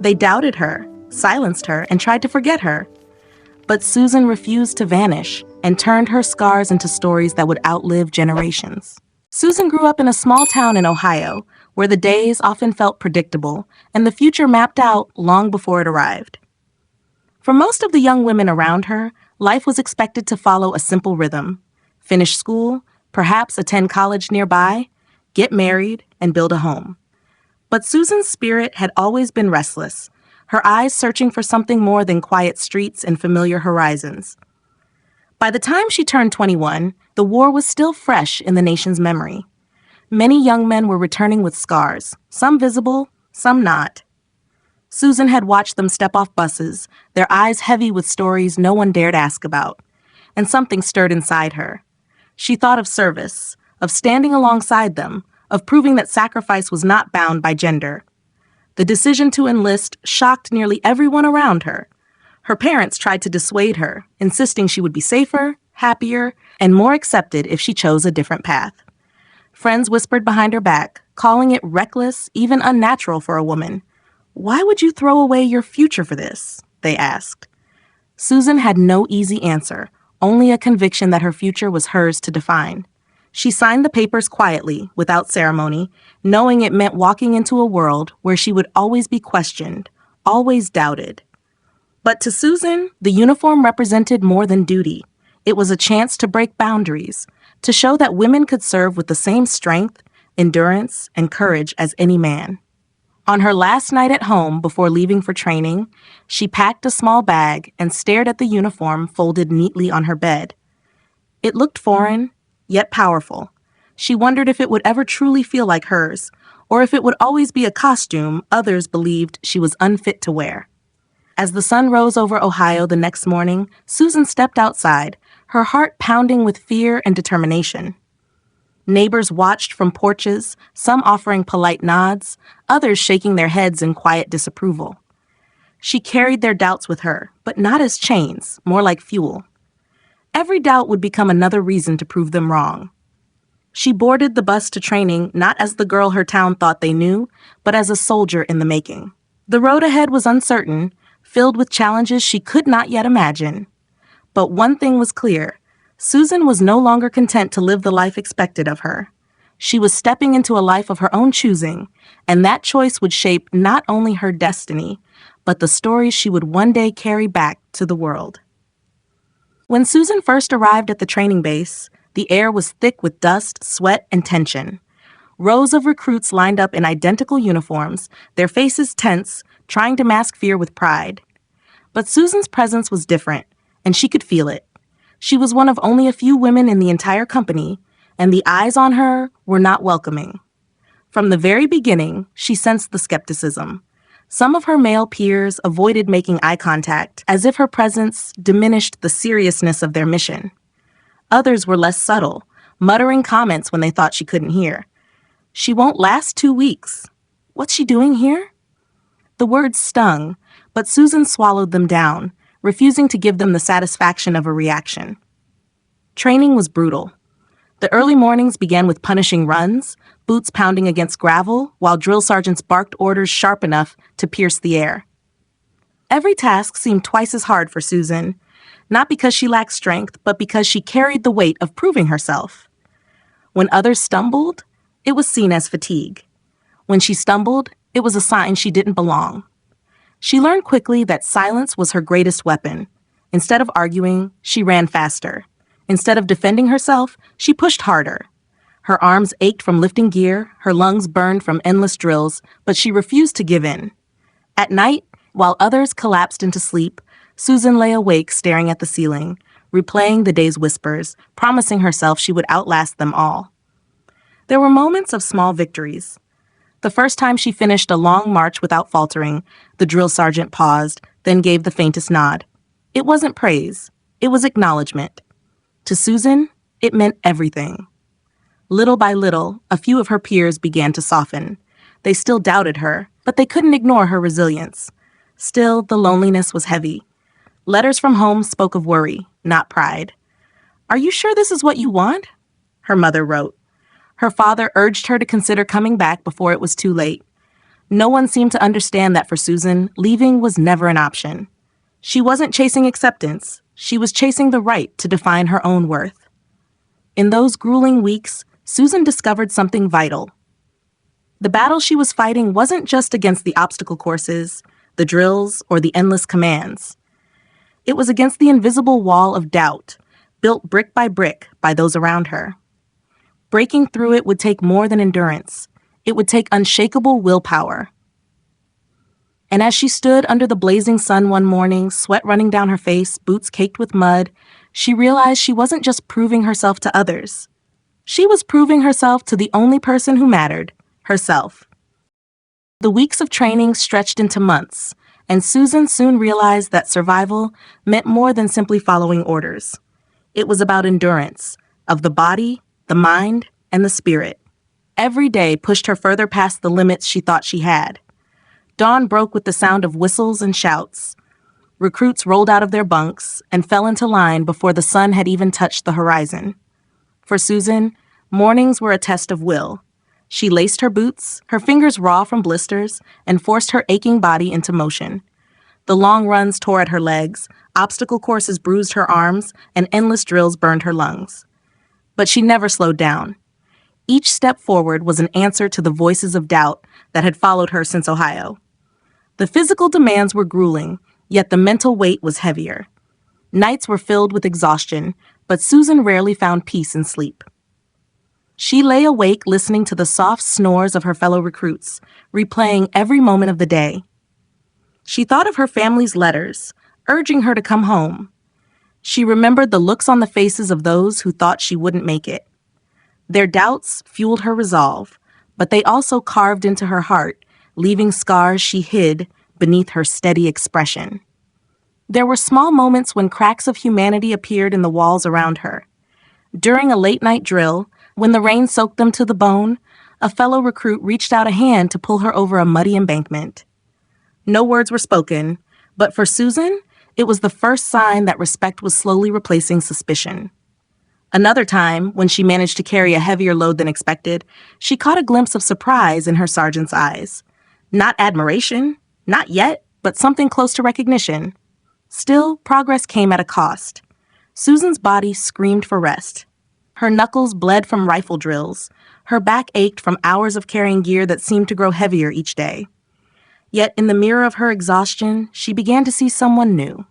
They doubted her, silenced her, and tried to forget her. But Susan refused to vanish and turned her scars into stories that would outlive generations. Susan grew up in a small town in Ohio, where the days often felt predictable and the future mapped out long before it arrived. For most of the young women around her, life was expected to follow a simple rhythm: finish school, perhaps attend college nearby, get married, and build a home. But Susan's spirit had always been restless, her eyes searching for something more than quiet streets and familiar horizons. By the time she turned 21, the war was still fresh in the nation's memory. Many young men were returning with scars, some visible, some not. Susan had watched them step off buses, their eyes heavy with stories no one dared ask about, and something stirred inside her. She thought of service, of standing alongside them, of proving that sacrifice was not bound by gender. The decision to enlist shocked nearly everyone around her. Her parents tried to dissuade her, insisting she would be safer, happier, and more accepted if she chose a different path. Friends whispered behind her back, calling it reckless, even unnatural for a woman. "Why would you throw away your future for this?" they asked. Susan had no easy answer, only a conviction that her future was hers to define. She signed the papers quietly, without ceremony, knowing it meant walking into a world where she would always be questioned, always doubted. But to Susan, the uniform represented more than duty. It was a chance to break boundaries, to show that women could serve with the same strength, endurance, and courage as any man. On her last night at home before leaving for training, she packed a small bag and stared at the uniform folded neatly on her bed. It looked foreign, yet powerful. She wondered if it would ever truly feel like hers, or if it would always be a costume others believed she was unfit to wear. As the sun rose over Ohio the next morning, Susan stepped outside, her heart pounding with fear and determination. Neighbors watched from porches, some offering polite nods, others shaking their heads in quiet disapproval. She carried their doubts with her, but not as chains, more like fuel. Every doubt would become another reason to prove them wrong. She boarded the bus to training not as the girl her town thought they knew, but as a soldier in the making. The road ahead was uncertain, filled with challenges she could not yet imagine. But one thing was clear: Susan was no longer content to live the life expected of her. She was stepping into a life of her own choosing, and that choice would shape not only her destiny, but the stories she would one day carry back to the world. When Susan first arrived at the training base, the air was thick with dust, sweat, and tension. Rows of recruits lined up in identical uniforms, their faces tense, trying to mask fear with pride. But Susan's presence was different, and she could feel it. She was one of only a few women in the entire company, and the eyes on her were not welcoming. From the very beginning, she sensed the skepticism. Some of her male peers avoided making eye contact, as if her presence diminished the seriousness of their mission. Others were less subtle, muttering comments when they thought she couldn't hear. "She won't last 2 weeks. What's she doing here?" The words stung, but Susan swallowed them down, refusing to give them the satisfaction of a reaction. Training was brutal. The early mornings began with punishing runs, boots pounding against gravel, while drill sergeants barked orders sharp enough to pierce the air. Every task seemed twice as hard for Susan, not because she lacked strength, but because she carried the weight of proving herself. When others stumbled, it was seen as fatigue. When she stumbled, it was a sign she didn't belong. She learned quickly that silence was her greatest weapon. Instead of arguing, she ran faster. Instead of defending herself, she pushed harder. Her arms ached from lifting gear, her lungs burned from endless drills, but she refused to give in. At night, while others collapsed into sleep, Susan lay awake staring at the ceiling, replaying the day's whispers, promising herself she would outlast them all. There were moments of small victories. The first time she finished a long march without faltering, the drill sergeant paused, then gave the faintest nod. It wasn't praise, it was acknowledgement. To Susan, it meant everything. Little by little, a few of her peers began to soften. They still doubted her, but they couldn't ignore her resilience. Still, the loneliness was heavy. Letters from home spoke of worry, not pride. "Are you sure this is what you want?" her mother wrote. Her father urged her to consider coming back before it was too late. No one seemed to understand that for Susan, leaving was never an option. She wasn't chasing acceptance, she was chasing the right to define her own worth. In those grueling weeks, Susan discovered something vital. The battle she was fighting wasn't just against the obstacle courses, the drills, or the endless commands. It was against the invisible wall of doubt, built brick by those around her. Breaking through it would take more than endurance. It would take unshakable willpower. And as she stood under the blazing sun one morning, sweat running down her face, boots caked with mud, she realized she wasn't just proving herself to others. She was proving herself to the only person who mattered, herself. The weeks of training stretched into months, and Susan soon realized that survival meant more than simply following orders. It was about endurance, of the body, the mind, and the spirit. Every day pushed her further past the limits she thought she had. Dawn broke with the sound of whistles and shouts. Recruits rolled out of their bunks and fell into line before the sun had even touched the horizon. For Susan, mornings were a test of will. She laced her boots, her fingers raw from blisters, and forced her aching body into motion. The long runs tore at her legs, obstacle courses bruised her arms, and endless drills burned her lungs. But she never slowed down. Each step forward was an answer to the voices of doubt that had followed her since Ohio. The physical demands were grueling, yet the mental weight was heavier. Nights were filled with exhaustion, but Susan rarely found peace in sleep. She lay awake listening to the soft snores of her fellow recruits, replaying every moment of the day. She thought of her family's letters, urging her to come home. She remembered the looks on the faces of those who thought she wouldn't make it. Their doubts fueled her resolve, but they also carved into her heart, leaving scars she hid beneath her steady expression. There were small moments when cracks of humanity appeared in the walls around her. During a late-night drill, when the rain soaked them to the bone, a fellow recruit reached out a hand to pull her over a muddy embankment. No words were spoken, but for Susan, it was the first sign that respect was slowly replacing suspicion. Another time, when she managed to carry a heavier load than expected, she caught a glimpse of surprise in her sergeant's eyes. Not admiration, not yet, but something close to recognition. Still, progress came at a cost. Susan's body screamed for rest. Her knuckles bled from rifle drills. Her back ached from hours of carrying gear that seemed to grow heavier each day. Yet in the mirror of her exhaustion, she began to see someone new.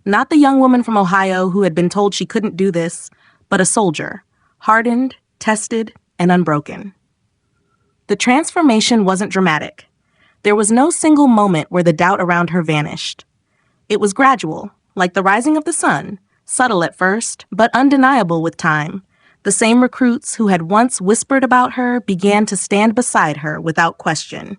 Not the young woman from Ohio who had been told she couldn't do this, but a soldier, hardened, tested, and unbroken. The transformation wasn't dramatic. There was no single moment where the doubt around her vanished. It was gradual, like the rising of the sun, subtle at first, but undeniable with time. The same recruits who had once whispered about her began to stand beside her without question.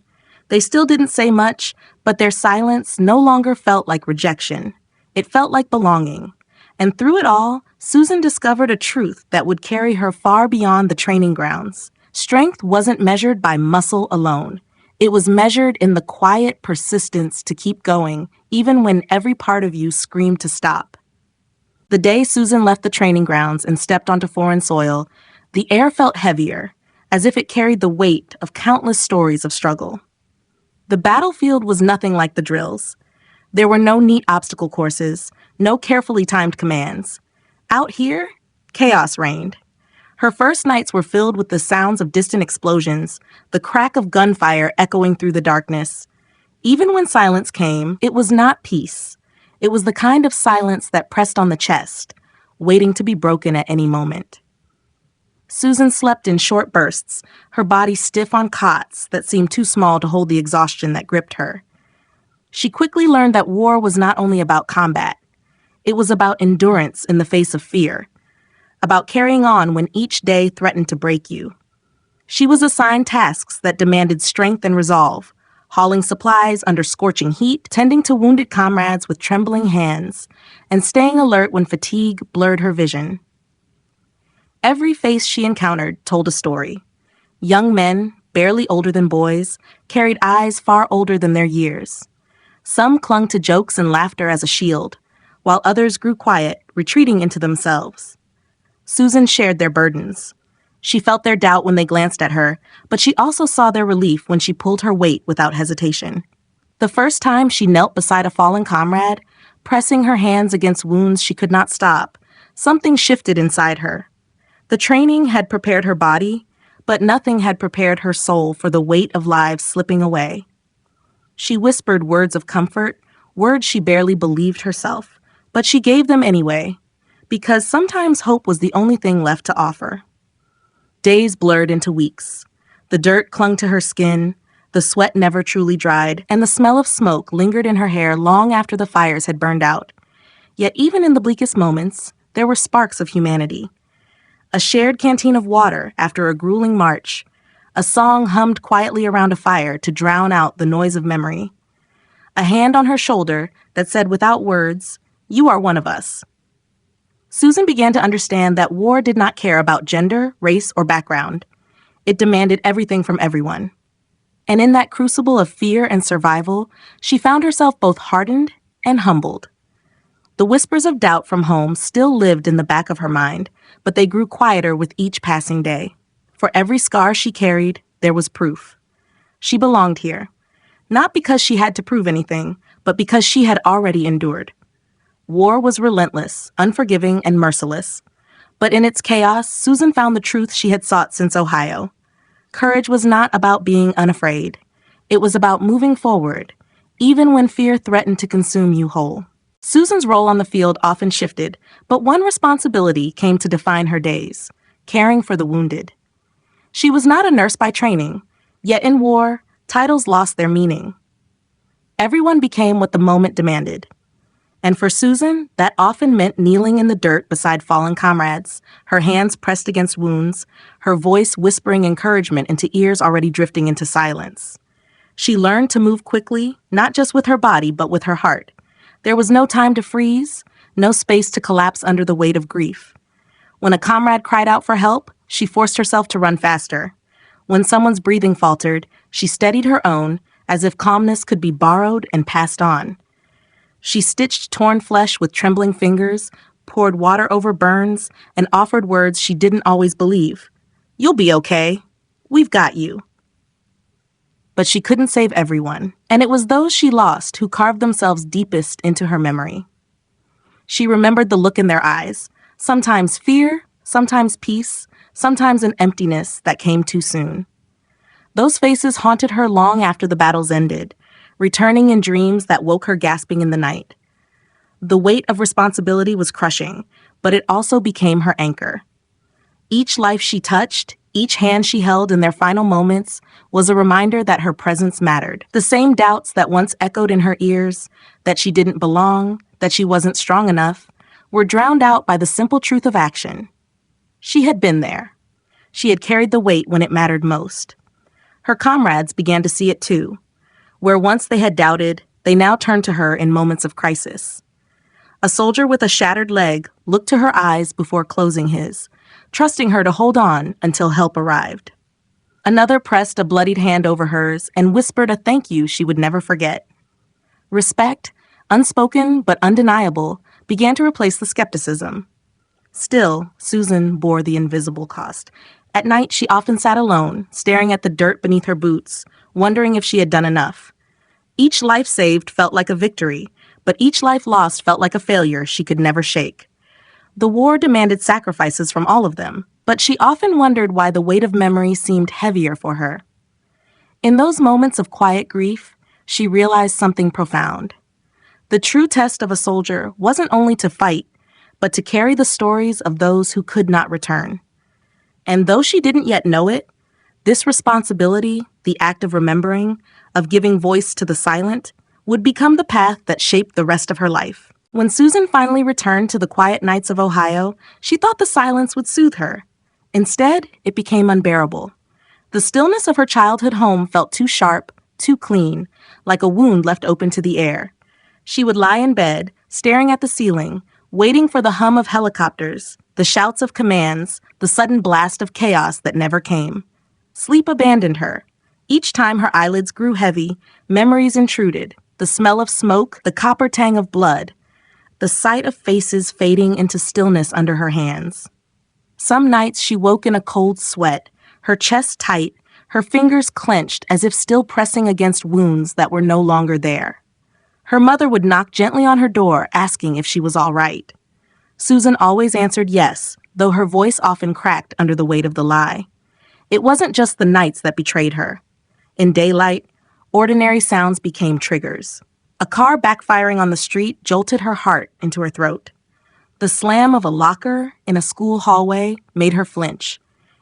They still didn't say much, but their silence no longer felt like rejection. It felt like belonging. And through it all, Susan discovered a truth that would carry her far beyond the training grounds. Strength wasn't measured by muscle alone. It was measured in the quiet persistence to keep going, even when every part of you screamed to stop. The day Susan left the training grounds and stepped onto foreign soil, the air felt heavier, as if it carried the weight of countless stories of struggle. The battlefield was nothing like the drills. There were no neat obstacle courses, no carefully timed commands. Out here, chaos reigned. Her first nights were filled with the sounds of distant explosions, the crack of gunfire echoing through the darkness. Even when silence came, it was not peace. It was the kind of silence that pressed on the chest, waiting to be broken at any moment. Susan slept in short bursts, her body stiff on cots that seemed too small to hold the exhaustion that gripped her. She quickly learned that war was not only about combat. It was about endurance in the face of fear, about carrying on when each day threatened to break you. She was assigned tasks that demanded strength and resolve, hauling supplies under scorching heat, tending to wounded comrades with trembling hands, and staying alert when fatigue blurred her vision. Every face she encountered told a story. Young men, barely older than boys, carried eyes far older than their years. Some clung to jokes and laughter as a shield, while others grew quiet, retreating into themselves. Susan shared their burdens. She felt their doubt when they glanced at her, but she also saw their relief when she pulled her weight without hesitation. The first time she knelt beside a fallen comrade, pressing her hands against wounds she could not stop, something shifted inside her. The training had prepared her body, but nothing had prepared her soul for the weight of lives slipping away. She whispered words of comfort, words she barely believed herself, but she gave them anyway, because sometimes hope was the only thing left to offer. Days blurred into weeks. The dirt clung to her skin, the sweat never truly dried, and the smell of smoke lingered in her hair long after the fires had burned out. Yet even in the bleakest moments, there were sparks of humanity. A shared canteen of water after a grueling march, a song hummed quietly around a fire to drown out the noise of memory, a hand on her shoulder that said without words, "You are one of us." Susan began to understand that war did not care about gender, race, or background. It demanded everything from everyone. And in that crucible of fear and survival, she found herself both hardened and humbled. The whispers of doubt from home still lived in the back of her mind, but they grew quieter with each passing day. For every scar she carried, there was proof. She belonged here, not because she had to prove anything, but because she had already endured. War was relentless, unforgiving, and merciless. But in its chaos, Susan found the truth she had sought since Ohio. Courage was not about being unafraid. It was about moving forward, even when fear threatened to consume you whole. Susan's role on the field often shifted, but one responsibility came to define her days: caring for the wounded. She was not a nurse by training, yet in war, titles lost their meaning. Everyone became what the moment demanded. And for Susan, that often meant kneeling in the dirt beside fallen comrades, her hands pressed against wounds, her voice whispering encouragement into ears already drifting into silence. She learned to move quickly, not just with her body, but with her heart. There was no time to freeze, no space to collapse under the weight of grief. When a comrade cried out for help, she forced herself to run faster. When someone's breathing faltered, she steadied her own, as if calmness could be borrowed and passed on. She stitched torn flesh with trembling fingers, poured water over burns, and offered words she didn't always believe. "You'll be okay. We've got you." But she couldn't save everyone, and it was those she lost who carved themselves deepest into her memory. She remembered the look in their eyes, sometimes fear, sometimes peace, sometimes an emptiness that came too soon. Those faces haunted her long after the battles ended, returning in dreams that woke her gasping in the night. The weight of responsibility was crushing, but it also became her anchor. Each life she touched, each hand she held in their final moments, was a reminder that her presence mattered. The same doubts that once echoed in her ears, that she didn't belong, that she wasn't strong enough, were drowned out by the simple truth of action. She had been there. She had carried the weight when it mattered most. Her comrades began to see it too. Where once they had doubted, they now turned to her in moments of crisis. A soldier with a shattered leg looked to her eyes before closing his, trusting her to hold on until help arrived. Another pressed a bloodied hand over hers and whispered a thank you she would never forget. Respect, unspoken but undeniable, began to replace the skepticism. Still, Susan bore the invisible cost. At night, she often sat alone, staring at the dirt beneath her boots, wondering if she had done enough. Each life saved felt like a victory, but each life lost felt like a failure she could never shake. The war demanded sacrifices from all of them, but she often wondered why the weight of memory seemed heavier for her. In those moments of quiet grief, she realized something profound. The true test of a soldier wasn't only to fight, but to carry the stories of those who could not return. And though she didn't yet know it, this responsibility, the act of remembering, of giving voice to the silent, would become the path that shaped the rest of her life. When Susan finally returned to the quiet nights of Ohio, she thought the silence would soothe her. Instead, it became unbearable. The stillness of her childhood home felt too sharp, too clean, like a wound left open to the air. She would lie in bed, staring at the ceiling, waiting for the hum of helicopters, the shouts of commands, the sudden blast of chaos that never came. Sleep abandoned her. Each time her eyelids grew heavy, memories intruded, the smell of smoke, the copper tang of blood, the sight of faces fading into stillness under her hands. Some nights she woke in a cold sweat, her chest tight, her fingers clenched as if still pressing against wounds that were no longer there. Her mother would knock gently on her door, asking if she was all right. Susan always answered yes, though her voice often cracked under the weight of the lie. It wasn't just the nights that betrayed her. In daylight, ordinary sounds became triggers. A car backfiring on the street jolted her heart into her throat. The slam of a locker in a school hallway made her flinch.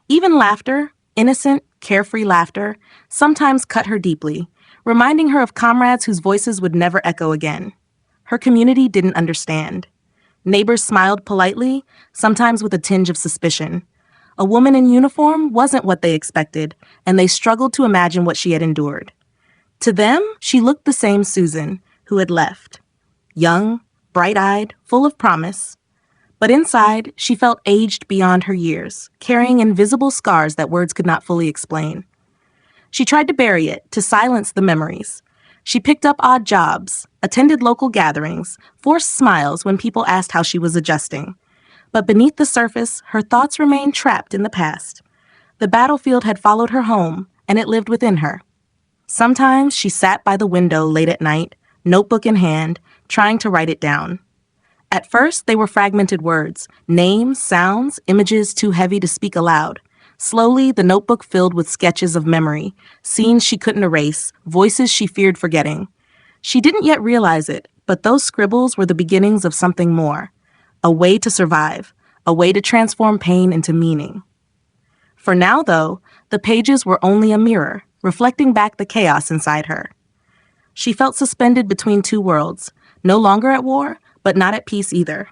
Even laughter, innocent, carefree laughter, sometimes cut her deeply, reminding her of comrades whose voices would never echo again. Her community didn't understand. Neighbors smiled politely, sometimes with a tinge of suspicion. A woman in uniform wasn't what they expected, and they struggled to imagine what she had endured. To them, she looked the same Susan, who had left. Young, bright-eyed, full of promise. But inside, she felt aged beyond her years, carrying invisible scars that words could not fully explain. She tried to bury it, to silence the memories. She picked up odd jobs, attended local gatherings, forced smiles when people asked how she was adjusting. But beneath the surface, her thoughts remained trapped in the past. The battlefield had followed her home, and it lived within her. Sometimes she sat by the window late at night, notebook in hand, trying to write it down. At first, they were fragmented words, names, sounds, images too heavy to speak aloud. Slowly, the notebook filled with sketches of memory, scenes she couldn't erase, voices she feared forgetting. She didn't yet realize it, but those scribbles were the beginnings of something more. A way to survive, a way to transform pain into meaning. For now, though, the pages were only a mirror, reflecting back the chaos inside her. She felt suspended between two worlds, no longer at war, but not at peace either.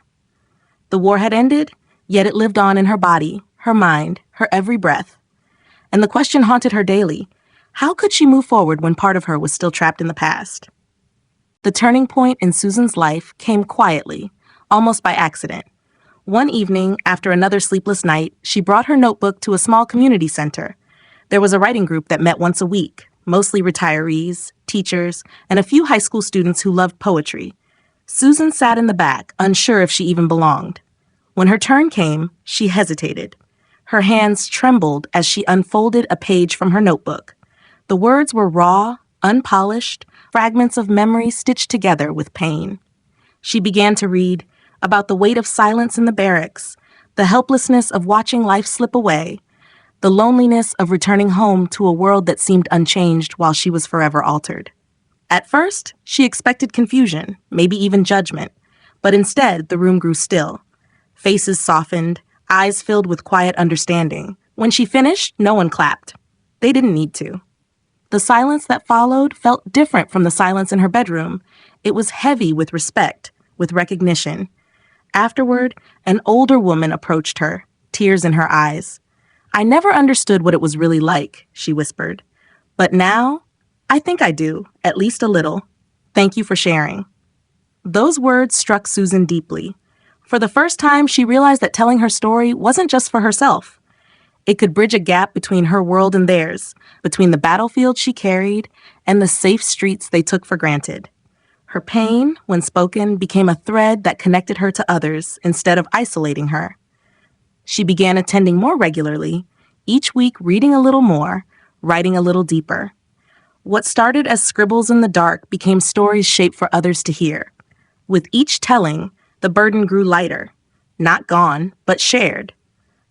The war had ended, yet it lived on in her body, her mind, her every breath. And the question haunted her daily: how could she move forward when part of her was still trapped in the past? The turning point in Susan's life came quietly, almost by accident. One evening, after another sleepless night, she brought her notebook to a small community center. There was a writing group that met once a week, mostly retirees, teachers, and a few high school students who loved poetry. Susan sat in the back, unsure if she even belonged. When her turn came, she hesitated. Her hands trembled as she unfolded a page from her notebook. The words were raw, unpolished, fragments of memory stitched together with pain. She began to read about the weight of silence in the barracks, the helplessness of watching life slip away, the loneliness of returning home to a world that seemed unchanged while she was forever altered. At first, she expected confusion, maybe even judgment, but instead the room grew still. Faces softened, eyes filled with quiet understanding. When she finished, no one clapped. They didn't need to. The silence that followed felt different from the silence in her bedroom. It was heavy with respect, with recognition. Afterward, an older woman approached her, tears in her eyes. "I never understood what it was really like," she whispered. "But now, I think I do, at least a little. Thank you for sharing." Those words struck Susan deeply. For the first time, she realized that telling her story wasn't just for herself. It could bridge a gap between her world and theirs, between the battlefield she carried and the safe streets they took for granted. Her pain, when spoken, became a thread that connected her to others instead of isolating her. She began attending more regularly, each week reading a little more, writing a little deeper. What started as scribbles in the dark became stories shaped for others to hear. With each telling, the burden grew lighter, not gone, but shared.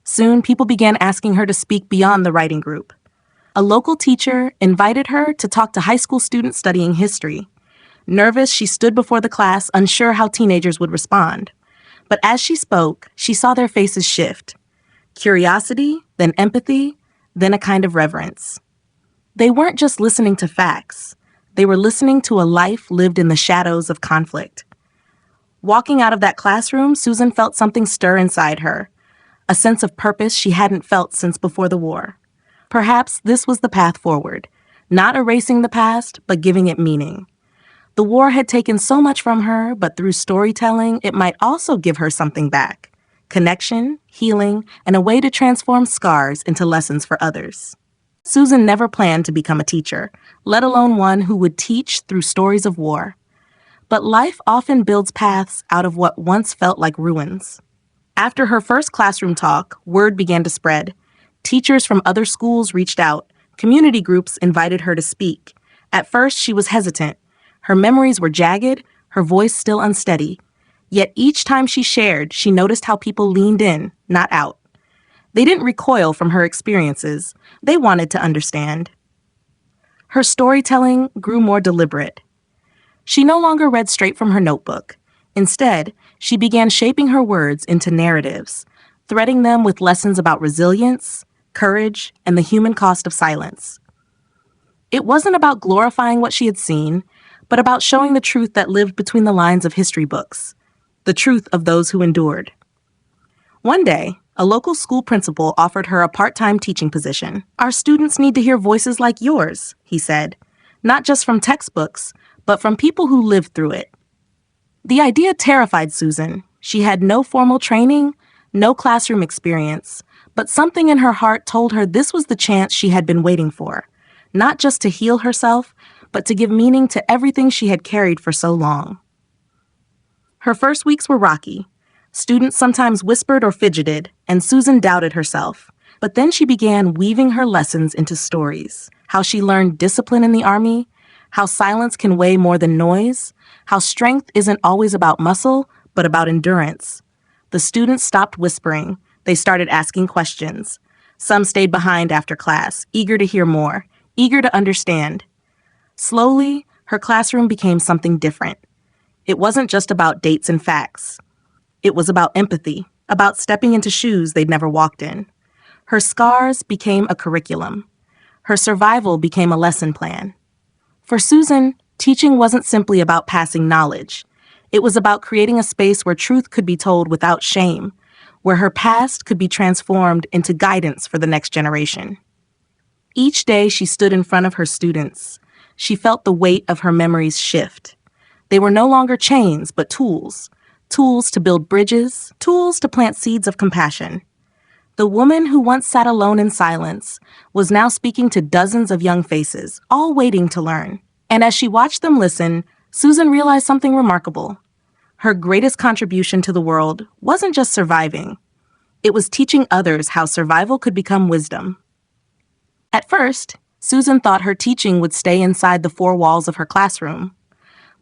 Soon, people began asking her to speak beyond the writing group. A local teacher invited her to talk to high school students studying history. Nervous, she stood before the class, unsure how teenagers would respond. But as she spoke, she saw their faces shift. Curiosity, then empathy, then a kind of reverence. They weren't just listening to facts. They were listening to a life lived in the shadows of conflict. Walking out of that classroom, Susan felt something stir inside her, a sense of purpose she hadn't felt since before the war. Perhaps this was the path forward, not erasing the past, but giving it meaning. The war had taken so much from her, but through storytelling, it might also give her something back: connection, healing, and a way to transform scars into lessons for others. Susan never planned to become a teacher, let alone one who would teach through stories of war. But life often builds paths out of what once felt like ruins. After her first classroom talk, word began to spread. Teachers from other schools reached out. Community groups invited her to speak. At first, she was hesitant. Her memories were jagged, her voice still unsteady. Yet each time she shared, she noticed how people leaned in, not out. They didn't recoil from her experiences. They wanted to understand. Her storytelling grew more deliberate. She no longer read straight from her notebook. Instead, she began shaping her words into narratives, threading them with lessons about resilience, courage, and the human cost of silence. It wasn't about glorifying what she had seen, but about showing the truth that lived between the lines of history books, the truth of those who endured. One day, a local school principal offered her a part-time teaching position. "Our students need to hear voices like yours," he said, "not just from textbooks, but from people who lived through it." The idea terrified Susan. She had no formal training, no classroom experience, but something in her heart told her this was the chance she had been waiting for, not just to heal herself, but to give meaning to everything she had carried for so long. Her first weeks were rocky. Students sometimes whispered or fidgeted, and Susan doubted herself. But then she began weaving her lessons into stories. How she learned discipline in the Army, how silence can weigh more than noise, how strength isn't always about muscle, but about endurance. The students stopped whispering. They started asking questions. Some stayed behind after class, eager to hear more, eager to understand. Slowly, her classroom became something different. It wasn't just about dates and facts. It was about empathy, about stepping into shoes they'd never walked in. Her scars became a curriculum. Her survival became a lesson plan. For Susan, teaching wasn't simply about passing knowledge. It was about creating a space where truth could be told without shame, where her past could be transformed into guidance for the next generation. Each day she stood in front of her students, she felt the weight of her memories shift. They were no longer chains, but tools. Tools to build bridges, tools to plant seeds of compassion. The woman who once sat alone in silence was now speaking to dozens of young faces, all waiting to learn. And as she watched them listen, Susan realized something remarkable. Her greatest contribution to the world wasn't just surviving. It was teaching others how survival could become wisdom. At first, Susan thought her teaching would stay inside the four walls of her classroom.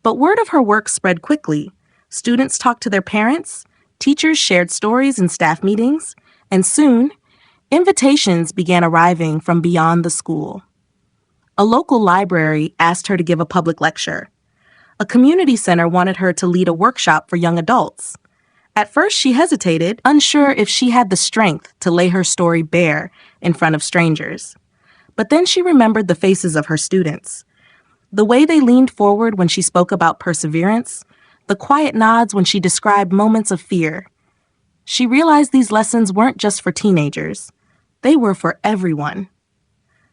But word of her work spread quickly. Students talked to their parents, teachers shared stories in staff meetings, and soon, invitations began arriving from beyond the school. A local library asked her to give a public lecture. A community center wanted her to lead a workshop for young adults. At first, she hesitated, unsure if she had the strength to lay her story bare in front of strangers. But then she remembered the faces of her students. The way they leaned forward when she spoke about perseverance, the quiet nods when she described moments of fear. She realized these lessons weren't just for teenagers. They were for everyone.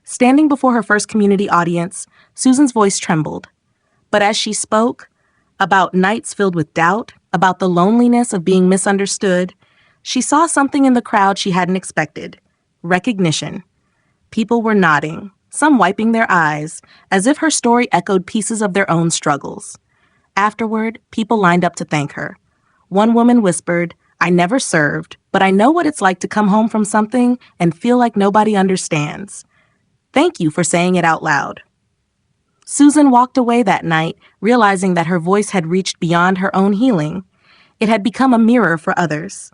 Standing before her first community audience, Susan's voice trembled. But as she spoke about nights filled with doubt, about the loneliness of being misunderstood, she saw something in the crowd she hadn't expected: recognition. People were nodding, some wiping their eyes, as if her story echoed pieces of their own struggles. Afterward, people lined up to thank her. One woman whispered, "I never served, but I know what it's like to come home from something and feel like nobody understands. Thank you for saying it out loud." Susan walked away that night, realizing that her voice had reached beyond her own healing. It had become a mirror for others.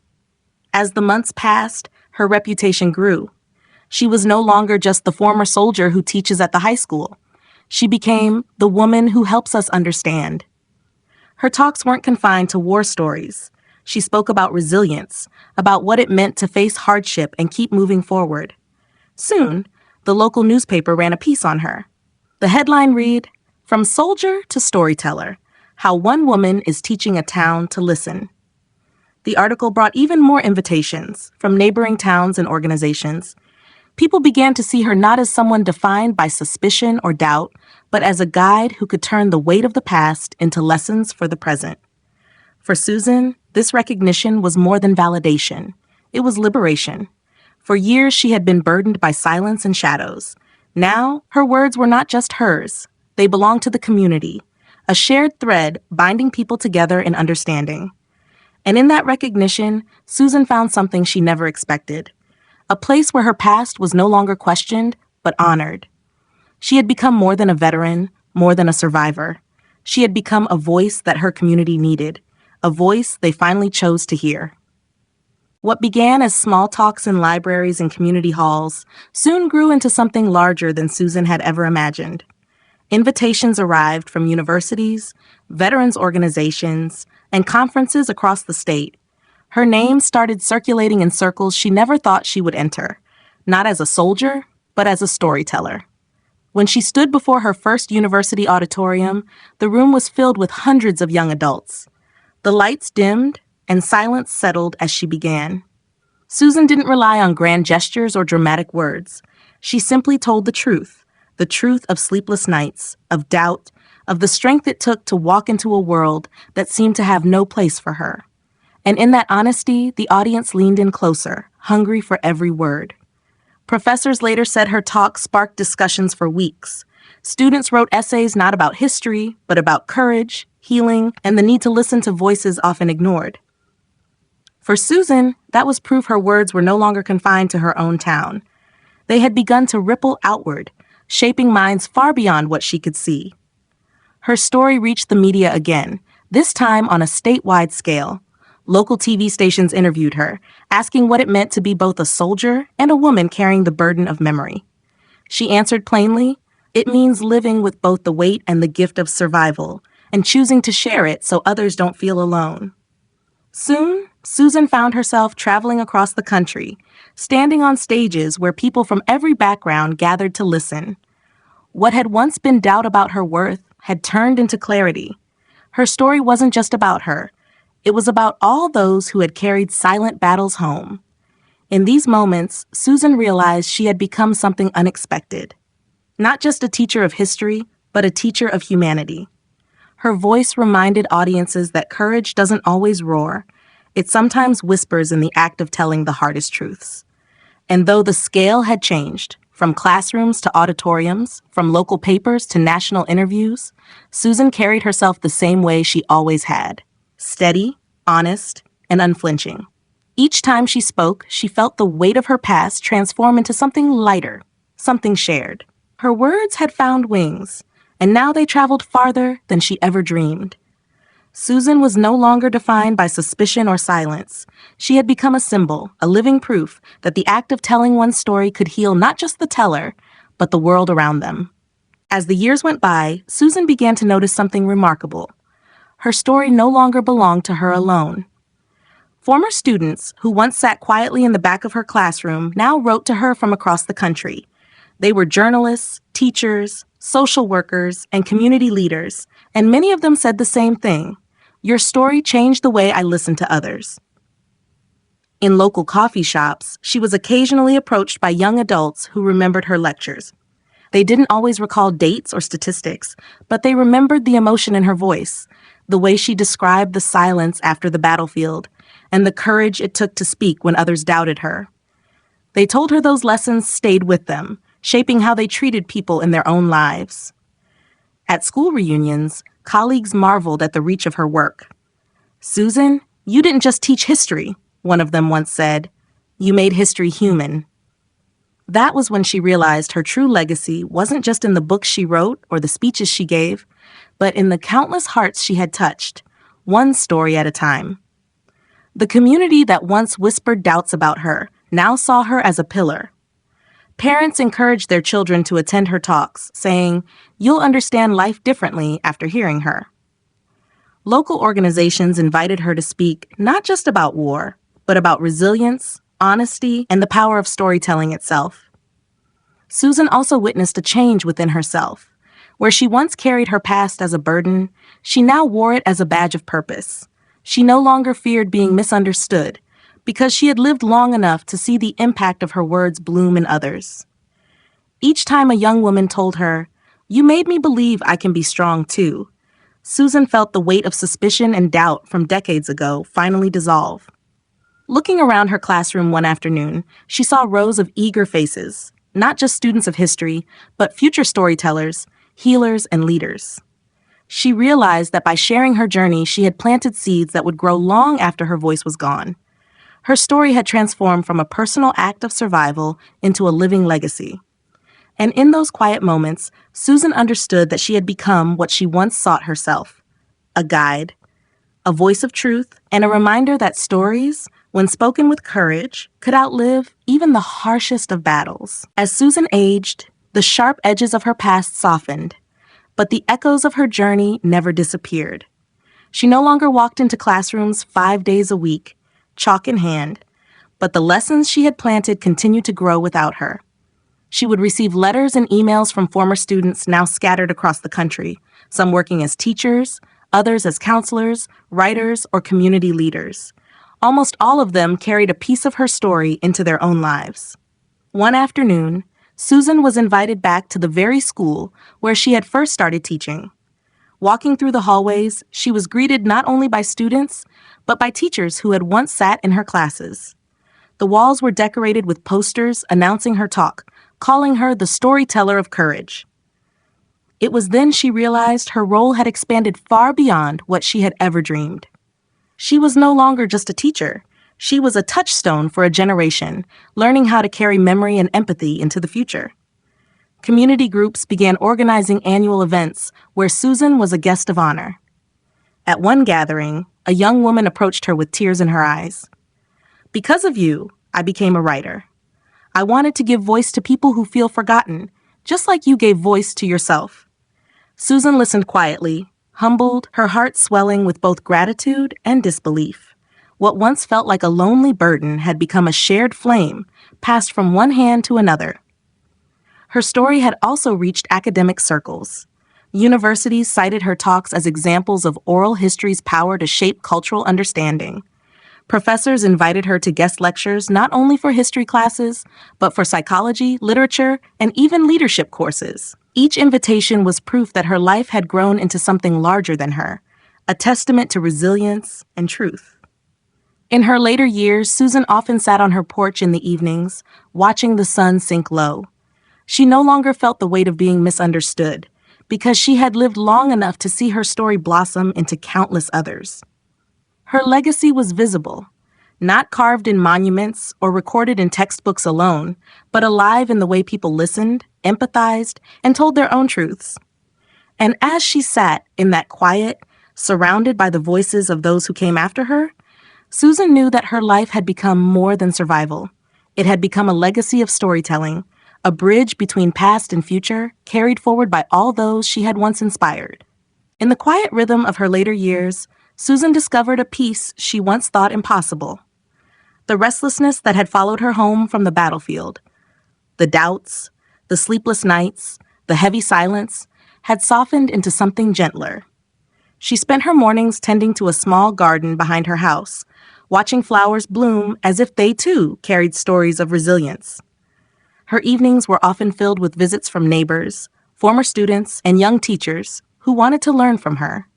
As the months passed, her reputation grew. She was no longer just the former soldier who teaches at the high school. She became the woman who helps us understand. Her talks weren't confined to war stories. She spoke about resilience, about what it meant to face hardship and keep moving forward. Soon, the local newspaper ran a piece on her. The headline read, "From Soldier to Storyteller, How One Woman is Teaching a Town to Listen." The article brought even more invitations from neighboring towns and organizations. People began to see her not as someone defined by suspicion or doubt, but as a guide who could turn the weight of the past into lessons for the present. For Susan, this recognition was more than validation. It was liberation. For years, she had been burdened by silence and shadows. Now, her words were not just hers. They belonged to the community, a shared thread binding people together in understanding. And in that recognition, Susan found something she never expected. A place where her past was no longer questioned, but honored. She had become more than a veteran, more than a survivor. She had become a voice that her community needed, a voice they finally chose to hear. What began as small talks in libraries and community halls soon grew into something larger than Susan had ever imagined. Invitations arrived from universities, veterans organizations, and conferences across the state. Her name started circulating in circles she never thought she would enter, not as a soldier, but as a storyteller. When she stood before her first university auditorium, the room was filled with hundreds of young adults. The lights dimmed, and silence settled as she began. Susan didn't rely on grand gestures or dramatic words. She simply told the truth of sleepless nights, of doubt, of the strength it took to walk into a world that seemed to have no place for her. And in that honesty, the audience leaned in closer, hungry for every word. Professors later said her talk sparked discussions for weeks. Students wrote essays not about history, but about courage, healing, and the need to listen to voices often ignored. For Susan, that was proof her words were no longer confined to her own town. They had begun to ripple outward, shaping minds far beyond what she could see. Her story reached the media again, this time on a statewide scale. Local TV stations interviewed her, asking what it meant to be both a soldier and a woman carrying the burden of memory. She answered plainly, "It means living with both the weight and the gift of survival, and choosing to share it so others don't feel alone." Soon, Susan found herself traveling across the country, standing on stages where people from every background gathered to listen. What had once been doubt about her worth had turned into clarity. Her story wasn't just about her. It was about all those who had carried silent battles home. In these moments, Susan realized she had become something unexpected. Not just a teacher of history, but a teacher of humanity. Her voice reminded audiences that courage doesn't always roar. It sometimes whispers in the act of telling the hardest truths. And though the scale had changed, from classrooms to auditoriums, from local papers to national interviews, Susan carried herself the same way she always had. Steady, honest, and unflinching. Each time she spoke, she felt the weight of her past transform into something lighter, something shared. Her words had found wings, and now they traveled farther than she ever dreamed. Susan was no longer defined by suspicion or silence. She had become a symbol, a living proof that the act of telling one's story could heal not just the teller, but the world around them. As the years went by, Susan began to notice something remarkable. Her story no longer belonged to her alone. Former students who once sat quietly in the back of her classroom now wrote to her from across the country. They were journalists, teachers, social workers, and community leaders, and many of them said the same thing. "Your story changed the way I listen to others." In local coffee shops, she was occasionally approached by young adults who remembered her lectures. They didn't always recall dates or statistics, but they remembered the emotion in her voice, the way she described the silence after the battlefield, and the courage it took to speak when others doubted her. They told her those lessons stayed with them, shaping how they treated people in their own lives. At school reunions, colleagues marveled at the reach of her work. "Susan, you didn't just teach history," one of them once said. "You made history human." That was when she realized her true legacy wasn't just in the books she wrote or the speeches she gave, but in the countless hearts she had touched, one story at a time. The community that once whispered doubts about her now saw her as a pillar. Parents encouraged their children to attend her talks, saying, "You'll understand life differently after hearing her." Local organizations invited her to speak not just about war, but about resilience, honesty, and the power of storytelling itself. Susan also witnessed a change within herself. Where she once carried her past as a burden, she now wore it as a badge of purpose. She no longer feared being misunderstood, because she had lived long enough to see the impact of her words bloom in others. Each time a young woman told her, "You made me believe I can be strong too," Susan felt the weight of suspicion and doubt from decades ago finally dissolve. Looking around her classroom one afternoon, she saw rows of eager faces, not just students of history, but future storytellers, healers, and leaders. She realized that by sharing her journey, she had planted seeds that would grow long after her voice was gone. Her story had transformed from a personal act of survival into a living legacy. And in those quiet moments, Susan understood that she had become what she once sought herself: a guide, a voice of truth, and a reminder that stories, when spoken with courage, could outlive even the harshest of battles. As Susan aged, the sharp edges of her past softened, but the echoes of her journey never disappeared. She no longer walked into classrooms 5 days a week, chalk in hand, but the lessons she had planted continued to grow without her. She would receive letters and emails from former students now scattered across the country, some working as teachers, others as counselors, writers, or community leaders. Almost all of them carried a piece of her story into their own lives. One afternoon, Susan was invited back to the very school where she had first started teaching. Walking through the hallways, she was greeted not only by students, but by teachers who had once sat in her classes. The walls were decorated with posters announcing her talk, calling her the storyteller of courage. It was then she realized her role had expanded far beyond what she had ever dreamed. She was no longer just a teacher. She was a touchstone for a generation, learning how to carry memory and empathy into the future. Community groups began organizing annual events where Susan was a guest of honor. At one gathering, a young woman approached her with tears in her eyes. "Because of you, I became a writer. I wanted to give voice to people who feel forgotten, just like you gave voice to yourself." Susan listened quietly, humbled, her heart swelling with both gratitude and disbelief. What once felt like a lonely burden had become a shared flame, passed from one hand to another. Her story had also reached academic circles. Universities cited her talks as examples of oral history's power to shape cultural understanding. Professors invited her to guest lectures not only for history classes, but for psychology, literature, and even leadership courses. Each invitation was proof that her life had grown into something larger than her, a testament to resilience and truth. In her later years, Susan often sat on her porch in the evenings, watching the sun sink low. She no longer felt the weight of being misunderstood, because she had lived long enough to see her story blossom into countless others. Her legacy was visible, not carved in monuments or recorded in textbooks alone, but alive in the way people listened, empathized, and told their own truths. And as she sat in that quiet, surrounded by the voices of those who came after her, Susan knew that her life had become more than survival. It had become a legacy of storytelling, a bridge between past and future, carried forward by all those she had once inspired. In the quiet rhythm of her later years, Susan discovered a peace she once thought impossible. The restlessness that had followed her home from the battlefield, the doubts, the sleepless nights, the heavy silence, had softened into something gentler. She spent her mornings tending to a small garden behind her house, watching flowers bloom as if they too carried stories of resilience. Her evenings were often filled with visits from neighbors, former students, and young teachers who wanted to learn from her.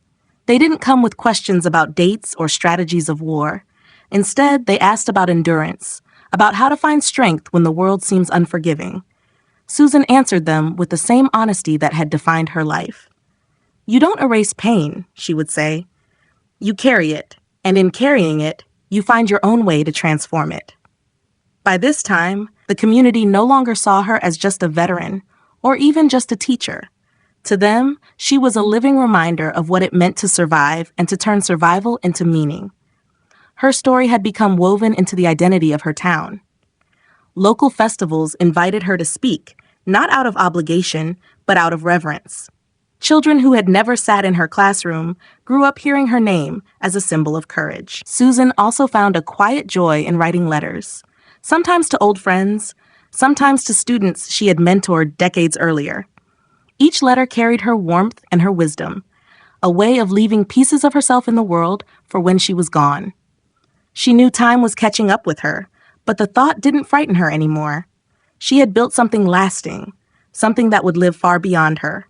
They didn't come with questions about dates or strategies of war. Instead, they asked about endurance, about how to find strength when the world seems unforgiving. Susan answered them with the same honesty that had defined her life. "You don't erase pain," she would say. "You carry it, and in carrying it, you find your own way to transform it." By this time, the community no longer saw her as just a veteran, or even just a teacher. To them, she was a living reminder of what it meant to survive and to turn survival into meaning. Her story had become woven into the identity of her town. Local festivals invited her to speak, not out of obligation, but out of reverence. Children who had never sat in her classroom grew up hearing her name as a symbol of courage. Susan also found a quiet joy in writing letters, sometimes to old friends, sometimes to students she had mentored decades earlier. Each letter carried her warmth and her wisdom, a way of leaving pieces of herself in the world for when she was gone. She knew time was catching up with her, but the thought didn't frighten her anymore. She had built something lasting, something that would live far beyond her.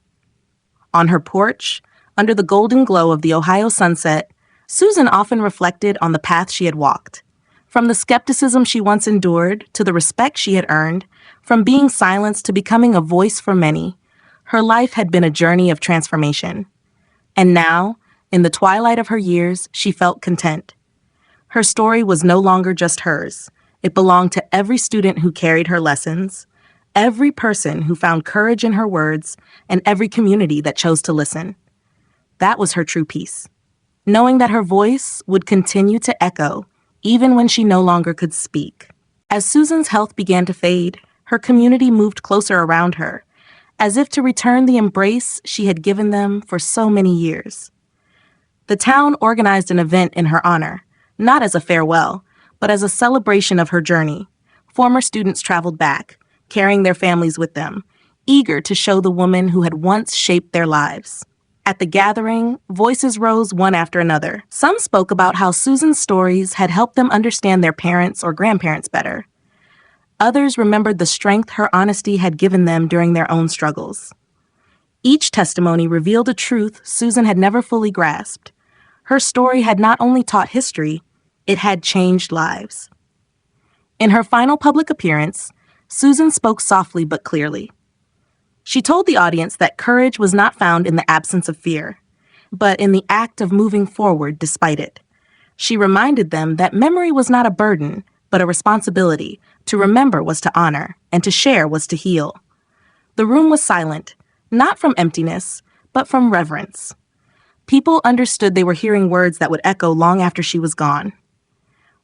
On her porch, under the golden glow of the Ohio sunset, Susan often reflected on the path she had walked. From the skepticism she once endured to the respect she had earned, from being silenced to becoming a voice for many, her life had been a journey of transformation. And now, in the twilight of her years, she felt content. Her story was no longer just hers. It belonged to every student who carried her lessons, every person who found courage in her words, and every community that chose to listen. That was her true peace, knowing that her voice would continue to echo even when she no longer could speak. As Susan's health began to fade, her community moved closer around her, as if to return the embrace she had given them for so many years. The town organized an event in her honor, not as a farewell, but as a celebration of her journey. Former students traveled back, carrying their families with them, eager to show the woman who had once shaped their lives. At the gathering, voices rose one after another. Some spoke about how Susan's stories had helped them understand their parents or grandparents better. Others remembered the strength her honesty had given them during their own struggles. Each testimony revealed a truth Susan had never fully grasped. Her story had not only taught history, it had changed lives. In her final public appearance, Susan spoke softly but clearly. She told the audience that courage was not found in the absence of fear, but in the act of moving forward despite it. She reminded them that memory was not a burden, but a responsibility. To remember was to honor, and to share was to heal. The room was silent, not from emptiness, but from reverence. People understood they were hearing words that would echo long after she was gone.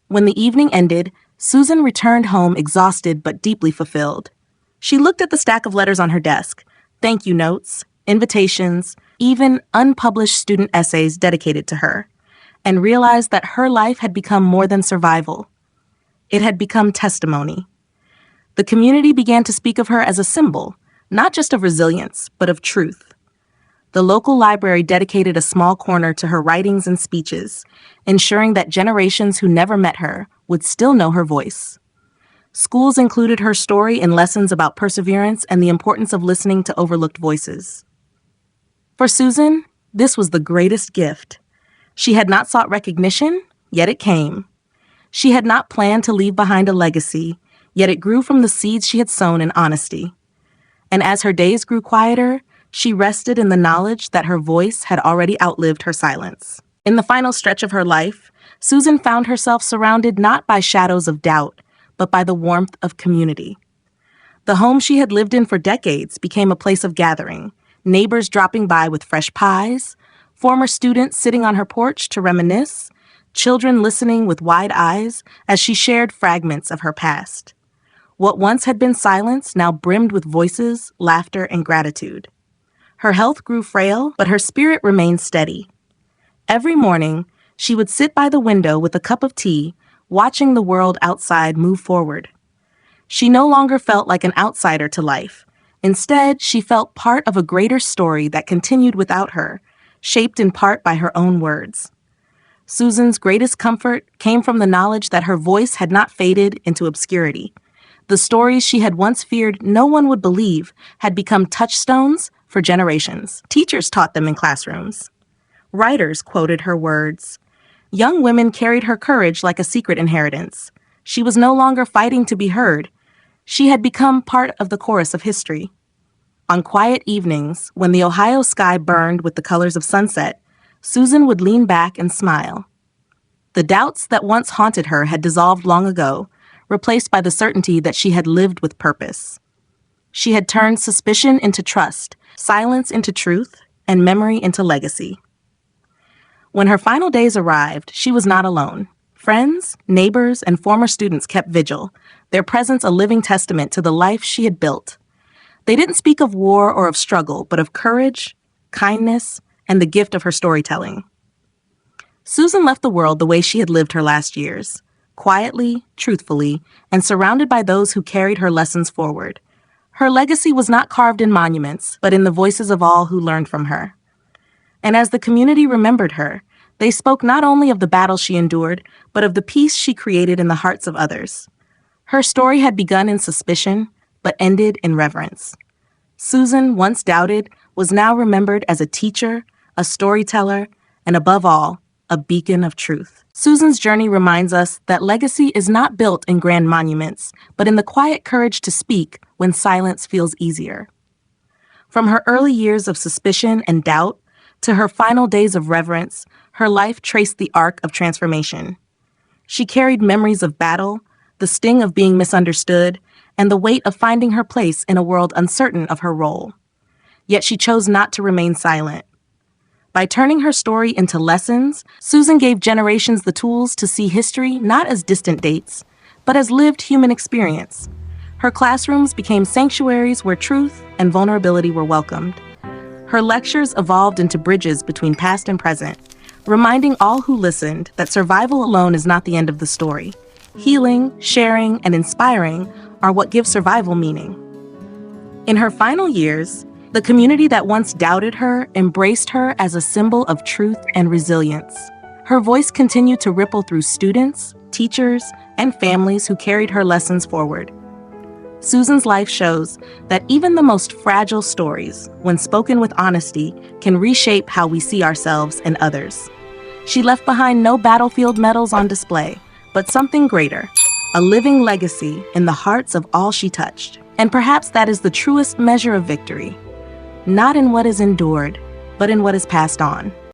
When the evening ended, Susan returned home exhausted but deeply fulfilled. She looked at the stack of letters on her desk, thank you notes, invitations, even unpublished student essays dedicated to her, and realized that her life had become more than survival. It had become testimony. The community began to speak of her as a symbol, not just of resilience, but of truth. The local library dedicated a small corner to her writings and speeches, ensuring that generations who never met her would still know her voice. Schools included her story in lessons about perseverance and the importance of listening to overlooked voices. For Susan, this was the greatest gift. She had not sought recognition, yet it came. She had not planned to leave behind a legacy, yet it grew from the seeds she had sown in honesty. And as her days grew quieter, she rested in the knowledge that her voice had already outlived her silence. In the final stretch of her life, Susan found herself surrounded not by shadows of doubt, but by the warmth of community. The home she had lived in for decades became a place of gathering, neighbors dropping by with fresh pies, former students sitting on her porch to reminisce, children listening with wide eyes as she shared fragments of her past. What once had been silence now brimmed with voices, laughter, and gratitude. Her health grew frail, but her spirit remained steady. Every morning, she would sit by the window with a cup of tea, watching the world outside move forward. She no longer felt like an outsider to life. Instead, she felt part of a greater story that continued without her, shaped in part by her own words. Susan's greatest comfort came from the knowledge that her voice had not faded into obscurity. The stories she had once feared no one would believe had become touchstones for generations. Teachers taught them in classrooms. Writers quoted her words. Young women carried her courage like a secret inheritance. She was no longer fighting to be heard. She had become part of the chorus of history. On quiet evenings, when the Ohio sky burned with the colors of sunset, Susan would lean back and smile. The doubts that once haunted her had dissolved long ago, replaced by the certainty that she had lived with purpose. She had turned suspicion into trust, silence into truth, and memory into legacy. When her final days arrived, she was not alone. Friends, neighbors, and former students kept vigil, their presence a living testament to the life she had built. They didn't speak of war or of struggle, but of courage, kindness, and the gift of her storytelling. Susan left the world the way she had lived her last years, quietly, truthfully, and surrounded by those who carried her lessons forward. Her legacy was not carved in monuments, but in the voices of all who learned from her. And as the community remembered her, they spoke not only of the battle she endured, but of the peace she created in the hearts of others. Her story had begun in suspicion, but ended in reverence. Susan, once doubted, was now remembered as a teacher, a storyteller, and above all, a beacon of truth. Susan's journey reminds us that legacy is not built in grand monuments, but in the quiet courage to speak when silence feels easier. From her early years of suspicion and doubt To her final days of reverence, her life traced the arc of transformation. She carried memories of battle, the sting of being misunderstood, and the weight of finding her place in a world uncertain of her role. Yet she chose not to remain silent. By turning her story into lessons, Susan gave generations the tools to see history not as distant dates, but as lived human experience. Her classrooms became sanctuaries where truth and vulnerability were welcomed. Her lectures evolved into bridges between past and present, reminding all who listened that survival alone is not the end of the story. Healing, sharing, and inspiring are what give survival meaning. In her final years, the community that once doubted her embraced her as a symbol of truth and resilience. Her voice continued to ripple through students, teachers, and families who carried her lessons forward. Susan's life shows that even the most fragile stories, when spoken with honesty, can reshape how we see ourselves and others. She left behind no battlefield medals on display, but something greater, a living legacy in the hearts of all she touched. And perhaps that is the truest measure of victory. Not in what is endured, but in what is passed on.